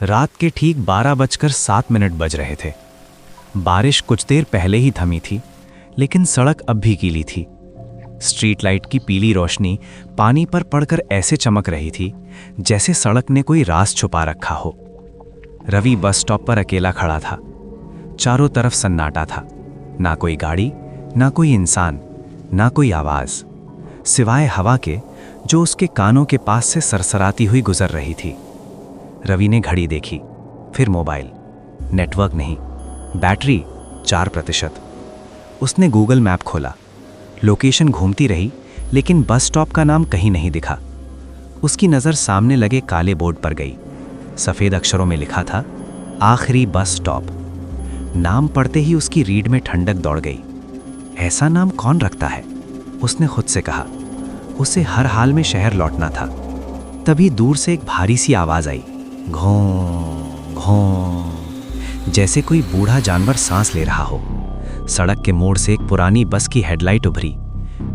रात के ठीक 12:07 बज रहे थे। बारिश कुछ देर पहले ही थमी थी, लेकिन सड़क अब भी गीली थी। स्ट्रीट लाइट की पीली रोशनी पानी पर पड़कर ऐसे चमक रही थी जैसे सड़क ने कोई राज छुपा रखा हो। रवि बस स्टॉप पर अकेला खड़ा था। चारों तरफ सन्नाटा था। ना कोई गाड़ी, ना कोई इंसान, ना कोई आवाज, सिवाय हवा के जो उसके कानों के पास से सरसराती हुई गुजर रही थी। रवि ने घड़ी देखी, फिर मोबाइल। नेटवर्क नहीं, बैटरी 4%। उसने गूगल मैप खोला। लोकेशन घूमती रही, लेकिन बस स्टॉप का नाम कहीं नहीं दिखा। उसकी नज़र सामने लगे काले बोर्ड पर गई। सफ़ेद अक्षरों में लिखा था, आखिरी बस स्टॉप। नाम पढ़ते ही उसकी रीढ़ में ठंडक दौड़ गई। ऐसा नाम कौन रखता है? उसने खुद से कहा। उसे हर हाल में शहर लौटना था। तभी दूर से एक भारी सी आवाज़ आई, घों घों, जैसे कोई बूढ़ा जानवर सांस ले रहा हो। सड़क के मोड़ से एक पुरानी बस की हेडलाइट उभरी,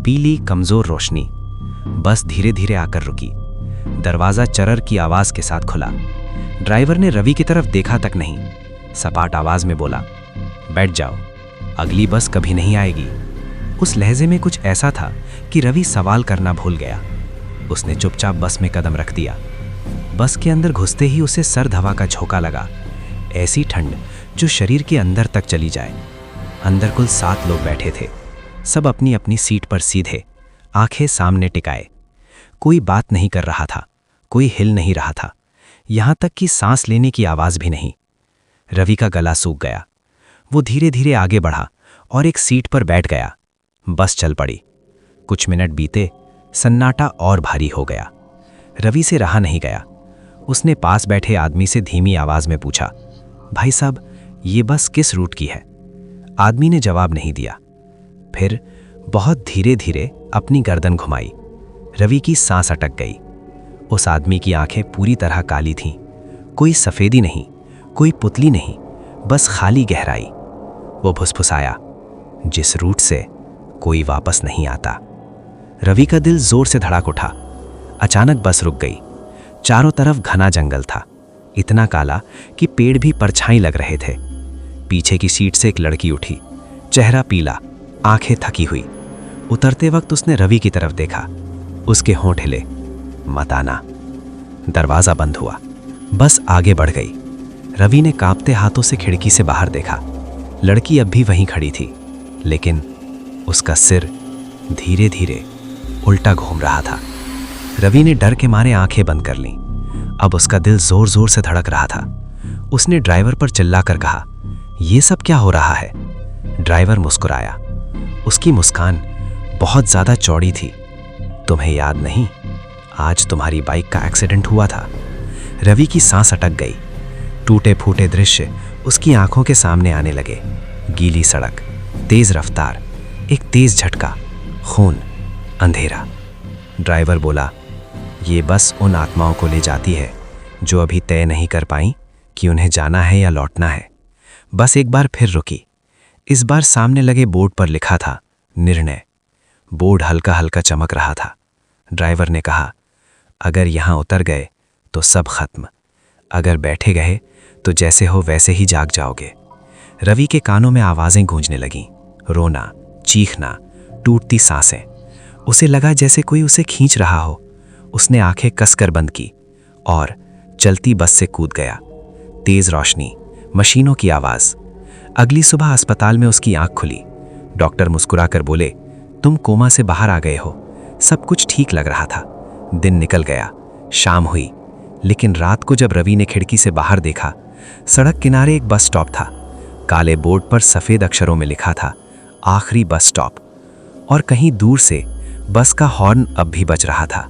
पीली कमजोर रोशनी। बस धीरे धीरे आकर रुकी। दरवाजा चरर की आवाज के साथ खुला। ड्राइवर ने रवि की तरफ देखा तक नहीं, सपाट आवाज में बोला, बैठ जाओ, अगली बस कभी नहीं आएगी। उस लहजे में कुछ ऐसा था कि रवि सवाल करना भूल गया। उसने चुपचाप बस में कदम रख दिया। बस के अंदर घुसते ही उसे सर्द हवा का झोंका लगा, ऐसी ठंड जो शरीर के अंदर तक चली जाए। अंदर कुल 7 लोग बैठे थे, सब अपनी अपनी सीट पर सीधे, आंखें सामने टिकाए। कोई बात नहीं कर रहा था, कोई हिल नहीं रहा था, यहां तक कि सांस लेने की आवाज भी नहीं। रवि का गला सूख गया। वो धीरे धीरे आगे बढ़ा और एक सीट पर बैठ गया। बस चल पड़ी। कुछ मिनट बीते, सन्नाटा और भारी हो गया। रवि से रहा नहीं गया। उसने पास बैठे आदमी से धीमी आवाज में पूछा, भाई साहब, ये बस किस रूट की है? आदमी ने जवाब नहीं दिया। फिर बहुत धीरे धीरे अपनी गर्दन घुमाई। रवि की सांस अटक गई। उस आदमी की आंखें पूरी तरह काली थीं। कोई सफेदी नहीं, कोई पुतली नहीं, बस खाली गहराई। वो फुसफुसाया, जिस रूट से कोई वापस नहीं आता। रवि का दिल जोर से धड़क उठा। अचानक बस रुक गई। चारों तरफ घना जंगल था, इतना काला कि पेड़ भी परछाई लग रहे थे। पीछे की सीट से एक लड़की उठी, चेहरा पीला, आंखें थकी हुई। उतरते वक्त उसने रवि की तरफ देखा। उसके होंठ हिले, मत आना। दरवाजा बंद हुआ। बस आगे बढ़ गई। रवि ने कांपते हाथों से खिड़की से बाहर देखा। लड़की अब भी वहीं खड़ी थी, लेकिन उसका सिर धीरे धीरे उल्टा घूम रहा था। रवि ने डर के मारे आंखें बंद कर लीं। अब उसका दिल जोर जोर से धड़क रहा था। उसने ड्राइवर पर चिल्लाकर कहा, ये सब क्या हो रहा है? ड्राइवर मुस्कुराया। उसकी मुस्कान बहुत ज्यादा चौड़ी थी। तुम्हें याद नहीं, आज तुम्हारी बाइक का एक्सीडेंट हुआ था। रवि की सांस अटक गई। टूटे फूटे दृश्य उसकी आंखों के सामने आने लगे। गीली सड़क, तेज रफ्तार, एक तेज झटका, खून, अंधेरा। ड्राइवर बोला, ये बस उन आत्माओं को ले जाती है जो अभी तय नहीं कर पाई कि उन्हें जाना है या लौटना है। बस एक बार फिर रुकी। इस बार सामने लगे बोर्ड पर लिखा था, निर्णय। बोर्ड हल्का हल्का चमक रहा था। ड्राइवर ने कहा, अगर यहां उतर गए तो सब खत्म, अगर बैठे गए तो जैसे हो वैसे ही जाग जाओगे। रवि के कानों में आवाजें गूंजने लगीं, रोना, चीखना, टूटती सांसें। उसे लगा जैसे कोई उसे खींच रहा हो। उसने आंखें कसकर बंद की और चलती बस से कूद गया। तेज रोशनी, मशीनों की आवाज। अगली सुबह अस्पताल में उसकी आंख खुली। डॉक्टर मुस्कुराकर बोले, तुम कोमा से बाहर आ गए हो। सब कुछ ठीक लग रहा था। दिन निकल गया, शाम हुई, लेकिन रात को जब रवि ने खिड़की से बाहर देखा, सड़क किनारे एक बस स्टॉप था। काले बोर्ड पर सफेद अक्षरों में लिखा था, आखिरी बस स्टॉप। और कहीं दूर से बस का हॉर्न अब भी बज रहा था।